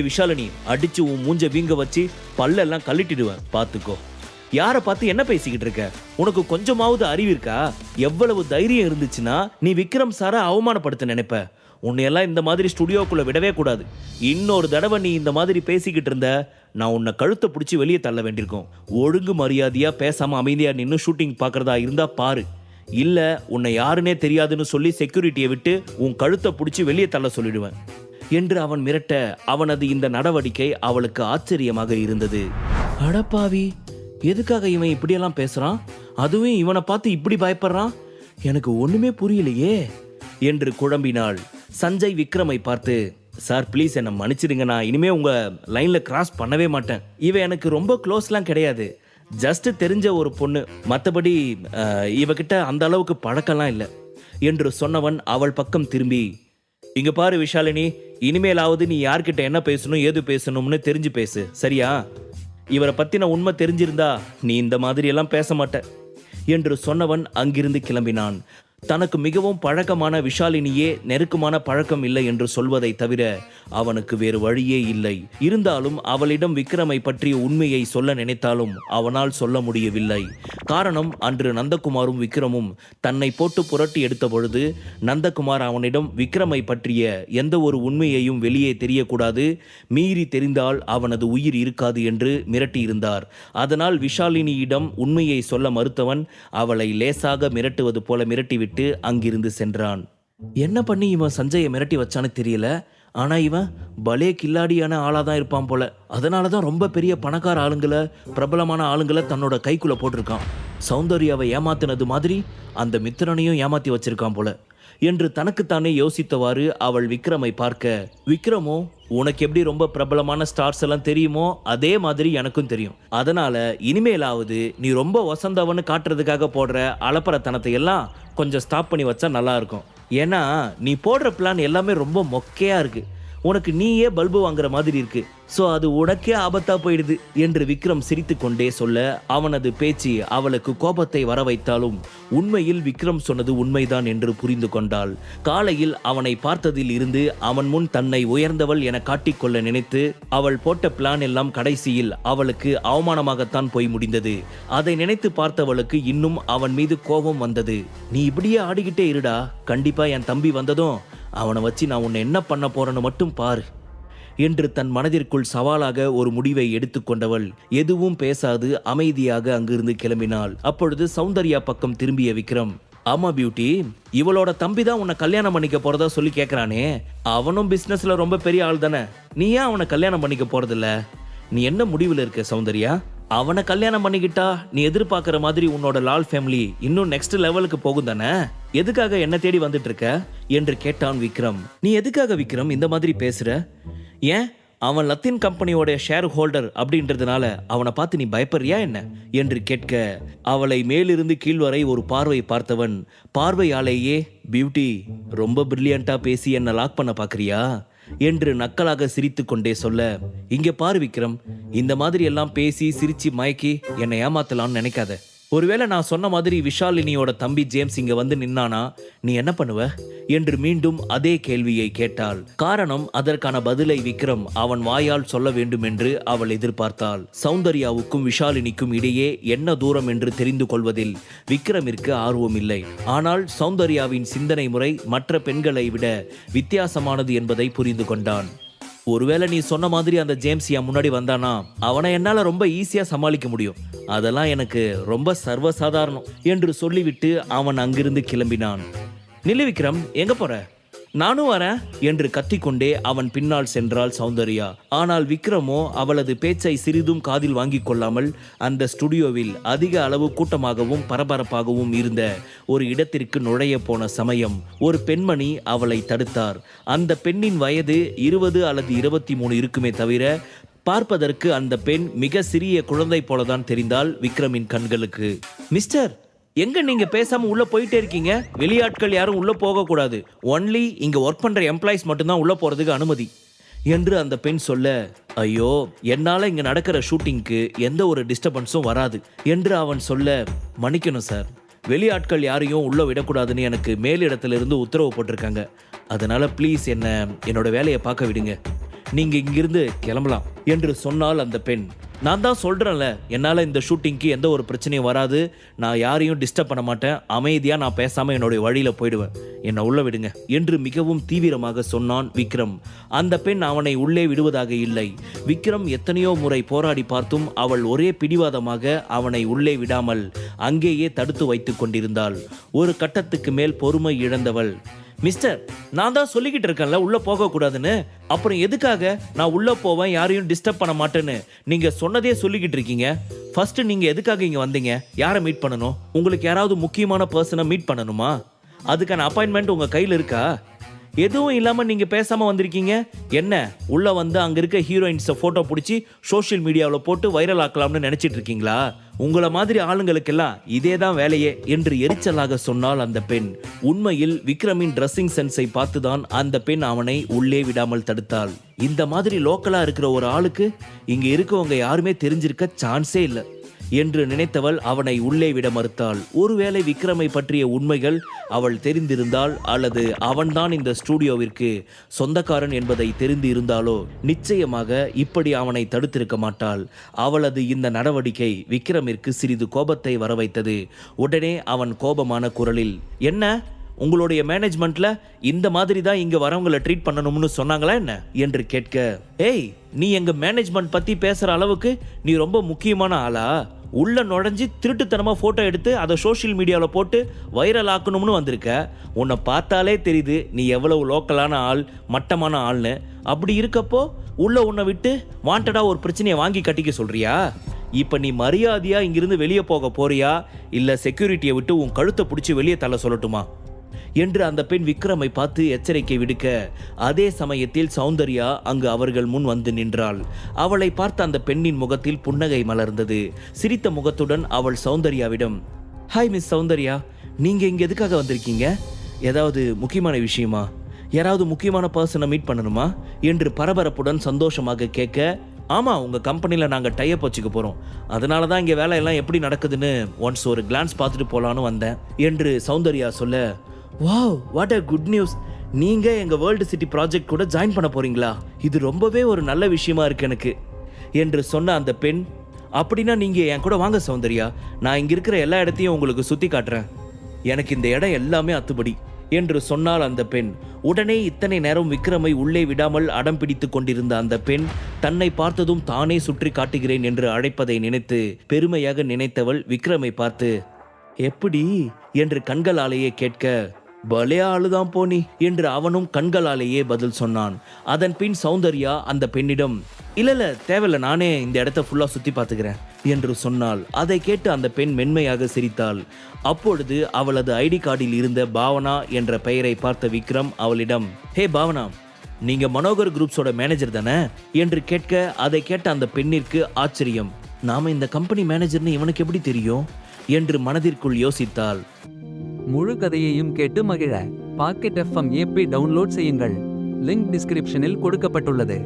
விஷாலினி, அடிச்சு உன் மூஞ்ச வீங்க வச்சு பல்லெல்லாம் கழட்டிடுவேன் பார்த்துக்கோ. யாரை பார்த்து என்ன பேசிக்கிட்டு இருக்க? உனக்கு கொஞ்சமாவது அறிவு இருக்கா? எவ்வளவு தைரியம் இருந்துச்சுன்னா நீ விக்ரம் சாரை அவமானப்படுத்த நினைப்ப? உன்னையெல்லாம் இந்த மாதிரி ஸ்டுடியோக்குள்ள விடவே கூடாது. இன்னொரு தடவை நீ இந்த மாதிரி பேசிக்கிட்டு இருந்த, நான் உன்னை கழுத்தை பிடிச்சி வெளியே தள்ள வேண்டியிருக்கும். ஒழுங்கு மரியாதையா பேசாம அமைதியா நின்று ஷூட்டிங் பார்க்கறதா இருந்தா பாரு. இல்ல உன்னை யாருன்னே தெரியாதுன்னு சொல்லி செக்யூரிட்டியை விட்டு உன் கழுத்தை பிடிச்சி வெளியே தள்ள சொல்லிடுவேன் என்று அவன் மிரட்ட, அவனது இந்த நடவடிக்கை அவளுக்கு ஆச்சரியமாக இருந்தது. அடப்பாவி, எதுக்காக இவன் இப்படியெல்லாம் பேசுறான்? அதுவும் இவனை பார்த்து இப்படி பயப்படுறான்? எனக்கு ஒண்ணுமே புரியலையே என்று குழம்பினாள். சஞ்சய் விக்ரமை பார்த்து, சார் ப்ளீஸ் என்னை மன்னிச்சிடுங்க, நான் இனிமே உங்க லைன்ல கிராஸ் பண்ணவே மாட்டேன். இவன் எனக்கு ரொம்ப க்ளோஸ்லாம் கிடையாது, ஜஸ்ட் தெரிஞ்ச ஒரு பொண்ணு, மற்றபடி இவகிட்ட அந்த அளவுக்கு பழக்கம்லாம் இல்லை என்று சொன்னவன் அவள் பக்கம் திரும்பி, இங்க பாரு விஷாலினி, இனிமேலாவது நீ யார்கிட்ட என்ன பேசணும் ஏது பேசணும்னு தெரிஞ்சு பேசு, சரியா? இவரை பத்தின உண்மை தெரிஞ்சிருந்தா நீ இந்த மாதிரி எல்லாம் பேச மாட்ட என்று சொன்னவன் அங்கிருந்து கிளம்பினான். தனக்கு மிகவும் பழக்கமான விஷாலினியே நெருக்கமான பழக்கம் இல்லை என்று சொல்வதை தவிர அவனுக்கு வேறு வழியே இல்லை. இருந்தாலும் அவளிடம் விக்ரமை பற்றிய உண்மையை சொல்ல நினைத்தாலும் அவனால் சொல்ல முடியவில்லை. காரணம், அன்று நந்தகுமாரும் விக்ரமும் தன்னை போட்டு புரட்டி எடுத்த பொழுது நந்தகுமார் அவனிடம் விக்ரமை பற்றிய எந்த ஒரு உண்மையையும் வெளியே தெரியக்கூடாது, மீறி தெரிந்தால் அவனது உயிர் இருக்காது என்று மிரட்டியிருந்தார். அதனால் விஷாலினியிடம் உண்மையை சொல்ல மறுத்தவன் அவளை லேசாக மிரட்டுவது போல மிரட்டிவிட்டு அங்கிருந்து சென்றான். என்ன பண்ணி இவன் சஞ்சயை மிரட்டி வச்சான்னு தெரியல. ஆனா இவன் பலே கில்லாடியான ஆளா தான் இருப்பான் போல. அதனாலதான் ரொம்ப பெரிய பணக்கார ஆளுங்களை, பிரபலமான ஆளுங்களை தன்னோட கைக்குள்ள போட்டிருக்கான். சௌந்தர்யாவை ஏமாத்தினது மாதிரி அந்த மித்திரனையும் ஏமாத்தி வச்சிருக்கான் போல என்று தனக்குத்தானே யோசித்தவாறு அவள் விக்ரமை பார்க்க, விக்ரமோ, உனக்கு எப்படி ரொம்ப பிரபலமான ஸ்டார்ஸ் எல்லாம் தெரியுமோ அதே மாதிரி எனக்கும் தெரியும். அதனால இனிமேலாவது நீ ரொம்ப வசந்தவன்னு காட்டுறதுக்காக போடுற அலப்பறத்தனத்தை எல்லாம் கொஞ்சம் ஸ்டாப் பண்ணி வச்சா நல்லா இருக்கும். ஏன்னா நீ போடுற பிளான் எல்லாமே ரொம்ப மொக்கையா இருக்கு. உனக்கு நீயே பல்பு வாங்குற மாதிரி இருக்கு. சோ அது உனக்கே ஆபத்தா போயிடுது என்று விக்ரம் சிரித்து கொண்டே சொல்ல, அவனது பேச்சு அவளுக்கு கோபத்தை வர வைத்தாலும் உண்மையில் விக்ரம் சொன்னது உண்மைதான் என்று புரிந்து கொண்டாள். காலையில் அவனை பார்த்ததில் இருந்து அவன் முன் தன்னை உயர்ந்தவள் என காட்டிக்கொள்ள நினைத்து அவள் போட்ட பிளான் எல்லாம் கடைசியில் அவளுக்கு அவமானமாகத்தான் போய் முடிந்தது. அதை நினைத்து பார்த்தவளுக்கு இன்னும் அவன் மீது கோபம் வந்தது. நீ இப்படியே ஆடிக்கிட்டே இருடா, கண்டிப்பா என் தம்பி வந்ததும் அவனை வச்சு நான் உன்னை என்ன பண்ண போறேன்னு மட்டும் பாரு என்று தன் மனதிற்குள் சவாலாக ஒரு முடிவை எடுத்துக்கொண்டவள் எதுவும் பேசாது அமைதியாக அங்கிருந்து கிளம்பினாள். அப்பொழுது சௌந்தர்யா பக்கம் திரும்பிய விக்ரம், ஆமா பியூட்டி, இவளோட தம்பி தான் உன்னை கல்யாணம் பண்ணிக்க போறதா சொல்லி கேட்கறானே, அவனும் பிசினஸ்ல ரொம்ப பெரிய ஆள் தானே, நீ ஏன் அவனை கல்யாணம் பண்ணிக்க போறதில்ல? நீ என்ன முடிவில் இருக்க சௌந்தர்யா? அவனை கல்யாணம் பண்ணிக்கிட்டா நீ எதிர்பார்க்கிற மாதிரி உன்னோட லால் ஃபேமிலி இன்னும் நெக்ஸ்ட் லெவலுக்கு போகும் தானே? எதுக்காக என்ன தேடி வந்துட்டு இருக்க என்று கேட்டான் விக்ரம். நீ எதுக்காக விக்ரம் இந்த மாதிரி பேசுற? ஏன் அவன் லத்தீன் கம்பெனியோட ஷேர் ஹோல்டர் அப்படின்றதுனால அவனை பார்த்து நீ பயப்படுறியா என்ன என்று கேட்க, அவளை மேலிருந்து கீழ்வரை ஒரு பார்வை பார்த்தவன் பார்வையாலேயே, பியூட்டி, ரொம்ப பிரில்லியண்டா பேசி என்ன லாக் பண்ண பாக்குறியா என்று நக்கலாக சிரித்து கொண்டே சொல்ல, இங்க பாரு விக்ரம், இந்த மாதிரி எல்லாம் பேசி சிரிச்சு மயக்கி என்னை ஏமாத்தலாம்னு நினைக்காத. ஒருவேளை நான் சொன்ன மாதிரி விஷாலினியோட தம்பி ஜேம்ஸ் இங்க வந்து நின்னானா நீ என்ன பண்ணுவ என்று மீண்டும் அதே கேள்வியை கேட்டாள். காரணம், அதற்கான பதிலை விக்ரம் அவன் வாயால் சொல்ல வேண்டும் என்று அவள் எதிர்பார்த்தாள். சௌந்தர்யாவுக்கும் விஷாலினிக்கும் இடையே என்ன தூரம் என்று தெரிந்து கொள்வதில் விக்ரமிற்கு ஆர்வம் இல்லை. ஆனால் சௌந்தர்யாவின் சிந்தனை முறை மற்ற பெண்களை விட வித்தியாசமானது என்பதை புரிந்து கொண்டான். ஒருவேளை நீ சொன்ன மாதிரி அந்த ஜேம்ஸ் என் முன்னாடி வந்தானா அவனை என்னால ரொம்ப ஈஸியா சமாளிக்க முடியும், அதெல்லாம் எனக்கு ரொம்ப சர்வசாதாரணம் என்று சொல்லிவிட்டு அவன் அங்கிருந்து கிளம்பினான். நில்லு விக்ரம், எங்க போற? நானும் வரேன் என்று கத்திக்கொண்டே அவன் பின்னால் சென்றாள் சௌந்தர்யா. ஆனால் விக்ரமோ அவளது பேச்சை சிறிதும் காதில் வாங்கிக் கொள்ளாமல் அந்த ஸ்டுடியோவில் அதிக அளவு கூட்டமாகவும் பரபரப்பாகவும் இருந்த ஒரு இடத்திற்கு நுழைய போன சமயம் ஒரு பெண்மணி அவளை தடுத்தார். அந்த பெண்ணின் வயது 20 அல்லது 23 இருக்குமே தவிர பார்ப்பதற்கு அந்த பெண் மிக சிறிய குழந்தை போலதான் தெரிந்தாள் விக்ரமின் கண்களுக்கு. மிஸ்டர், எங்க நீங்க பேசாம உள்ள போயிட்டே இருக்கீங்க? வெளியாட்கள் யாரும் உள்ள போக கூடாது, ஒன்லி இங்க ஒர்க் பண்ற எம்ப்ளாயிஸ் மட்டும்தான் உள்ள போறதுக்கு அனுமதி என்று அந்த பெண் சொல்ல, ஐயோ, என்னால இங்க நடக்கிற ஷூட்டிங்க்கு எந்த ஒரு டிஸ்டர்பன்ஸும் வராது என்று அவன் சொல்ல, மன்னிக்கணும் சார், வெளியாட்கள் யாரையும் உள்ள விடக்கூடாதுன்னு எனக்கு மேலிடத்திலிருந்து உத்தரவு போட்டிருக்காங்க, அதனால ப்ளீஸ் என்னோட வேலையை பார்க்க விடுங்க நீங்க இங்கிருந்து கிளம்பலாம் என்று சொன்னால் அந்த பெண். நான் தான் சொல்றேன்ல, என்னால இந்த ஷூட்டிங்க்கு எந்த ஒரு பிரச்சனையும் வராது, நான் யாரையும் டிஸ்டர்ப் பண்ண மாட்டேன், அமைதியா நான் பேசாம என்னுடைய வழியில போயிடுவேன், என்னை உள்ள விடுங்க என்று மிகவும் தீவிரமாக சொன்னான் விக்ரம். அந்த பெண் அவனை உள்ளே விடுவதாக இல்லை. விக்ரம் எத்தனையோ முறை போராடி பார்த்தும் அவள் ஒரே பிடிவாதமாக அவனை உள்ளே விடாமல் அங்கேயே தடுத்து வைத்துக் கொண்டிருந்தாள். ஒரு கட்டத்துக்கு மேல் பொறுமை இழந்தவள், மிஸ்டர், நான் தான் சொல்லிக்கிட்டு இருக்கேன்ல உள்ள போகக்கூடாதுன்னு, அப்புறம் எதுக்காக நான் உள்ள போவேன், யாரையும் டிஸ்டர்ப் பண்ண மாட்டேன்னு நீங்க சொன்னதே சொல்லிக்கிட்டு இருக்கீங்க? ஃபர்ஸ்ட் நீங்க எதுக்காக இங்க வந்தீங்க? யாரை மீட் பண்ணணும்? உங்களுக்கு யாராவது முக்கியமான பர்சனை மீட் பண்ணணுமா? அதுக்கான அப்பாயின்மெண்ட் உங்க கையில் இருக்கா? எதுவும் இல்லாம நீங்க பேசாம வந்திருக்கீங்க. என்ன உள்ள வந்து அங்க இருக்க ஹீரோயின்ஸை போட்டோ பிடிச்சி சோஷியல் மீடியாவில் போட்டு வைரல் ஆக்கலாம்னு நினைச்சிட்டு இருக்கீங்களா? உங்களை மாதிரி ஆளுங்களுக்கெல்லாம் இதே தான் வேலையே என்று எரிச்சலாக சொன்னால் அந்த பெண். உண்மையில் விக்ரமின் ட்ரெஸ்ஸிங் சென்ஸை பார்த்துதான் அந்த பெண் அவனை உள்ளே விடாமல் தடுத்தாள். இந்த மாதிரி லோக்கலா இருக்கிற ஒரு ஆளுக்கு இங்க இருக்கவங்க யாருமே தெரிஞ்சிருக்க சான்ஸே இல்லை என்று நினைத்தவள் அவனை உள்ளே விட மறுத்தாள். ஒருவேளை விக்ரமை பற்றிய உண்மைகள் அவள் தெரிந்திருந்தால், அல்லது அவன்தான் இந்த ஸ்டூடியோவிற்கு சொந்தக்காரன் என்பதை தெரிந்து இருந்தாலோ நிச்சயமாக இப்படி அவனை தடுத்திருக்க மாட்டாள். அவளது இந்த நடவடிக்கை விக்ரமிற்கு சிறிது கோபத்தை வரவைத்தது. உடனே அவன் கோபமான குரலில், என்ன உங்களுடைய மேனேஜ்மெண்ட்ல இந்த மாதிரி தான் இங்க வரவங்களை ட்ரீட் பண்ணணும்னு சொன்னாங்களா என்ன என்று கேட்க, ஏய், நீ எங்க மேனேஜ்மெண்ட் பத்தி பேசுற அளவுக்கு நீ ரொம்ப முக்கியமான ஆளா? உள்ள நுழைஞ்சு திருட்டுத்தனமா போட்டோ எடுத்து அதை சோஷியல் மீடியாவில் போட்டு வைரல் ஆக்கணும்னு வந்திருக்க. உன்னை பார்த்தாலே தெரியுது நீ எவ்வளவு லோக்கலான ஆள், மட்டமான ஆள்னு. அப்படி இருக்கப்போ உள்ள உன்னை விட்டு வாண்டடா ஒரு பிரச்சனையை வாங்கி கட்டிக்க சொல்றியா? இப்ப நீ மரியாதையா இங்கிருந்து வெளியே போக போறியா, இல்ல செக்யூரிட்டியை விட்டு உன் கழுத்தை பிடிச்சி வெளியே தள்ள சொல்லட்டுமா என்று அந்த பெண் விக்ரமை பார்த்து எச்சரிக்கை விடுக்க, அதே சமயத்தில் சௌந்தர்யா அங்கு அவர்கள் முன் வந்து நின்றாள். அவளை பார்த்த அந்த பெண்ணின் முகத்தில் புன்னகை மலர்ந்தது. சிரித்த முகத்துடன் அவள் சௌந்தர்யாவிடம், ஹாய் மிஸ் சௌந்தர்யா, நீங்க இங்க எதுக்காக வந்திருக்கீங்க? ஏதாவது முக்கியமான விஷயமா? யாராவது முக்கியமான பர்சனை மீட் பண்ணணுமா என்று பரபரப்புடன் சந்தோஷமாக கேட்க, ஆமா, உங்க கம்பெனியில் நாங்கள் டைப் வச்சுக்க போறோம், அதனால தான் இங்கே வேலையெல்லாம் எப்படி நடக்குதுன்னு ஒன்ஸ் ஒரு கிளான்ஸ் பார்த்துட்டு போலான்னு வந்தேன் என்று சௌந்தர்யா சொல்ல, wow, what a good news, நீங்க எங்க வேர்ல்டு சிட்டி ப்ராஜெக்ட் கூட ஜாயின் பண்ண போறீங்களா? இது ரொம்பவே ஒரு நல்ல விஷயமா இருக்கு எனக்கு என்று சொன்ன அந்த பெண், அப்படின்னா நீங்க என் கூட வாங்க சௌந்தர்யா, நான் இங்க இருக்கிற எல்லா இடத்தையும் உங்களுக்கு சுத்தி காட்டுறேன், எனக்கு இந்த இடம் எல்லாமே அத்துபடி என்று சொன்னால் அந்த பெண். உடனே இத்தனை நேரம் விக்ரமை உள்ளே விடாமல் அடம் பிடித்து கொண்டிருந்த அந்த பெண் தன்னை பார்த்ததும் தானே சுற்றி காட்டுகிறேன் என்று அழைப்பதை நினைத்து பெருமையாக நினைத்தவள் விக்ரமை பார்த்து, எப்படி என்று கண்களாலேயே கேட்க, பலே ஆளுதான் போனி என்று அவனும் கண்களாலேயே பதில் சொன்னான். அதன் பின் சௌந்தர்யா அந்த பெண்ணிடம், இல்ல தேவையில்ல, நானே இந்த இடத்த ஃபுல்லா சுத்தி பார்த்துக்கிறேன் என்று சொன்னாள். அதை கேட்டு அந்த பெண் மென்மையாக சிரித்தாள். அப்பொழுது அவளது ஐடி கார்டில் இருந்த பாவனா என்ற பெயரை பார்த்த விக்ரம் அவளிடம், ஹே பாவனா, நீங்க மனோகர் குரூப்ஸோட மேனேஜர் தானே என்று கேட்க, அதை கேட்ட அந்த பெண்ணிற்கு ஆச்சரியம். நாம இந்த கம்பெனி மேனேஜர்னு இவனுக்கு எப்படி தெரியும் என்று மனதிற்குள் யோசித்தாள். முழு கதையையும் கேட்டு மகிழ பாக்கெட் FM ஆப்பை டவுன்லோட் செய்யுங்கள். லிங்க் டிஸ்கிரிப்ஷனில் கொடுக்கப்பட்டுள்ளது.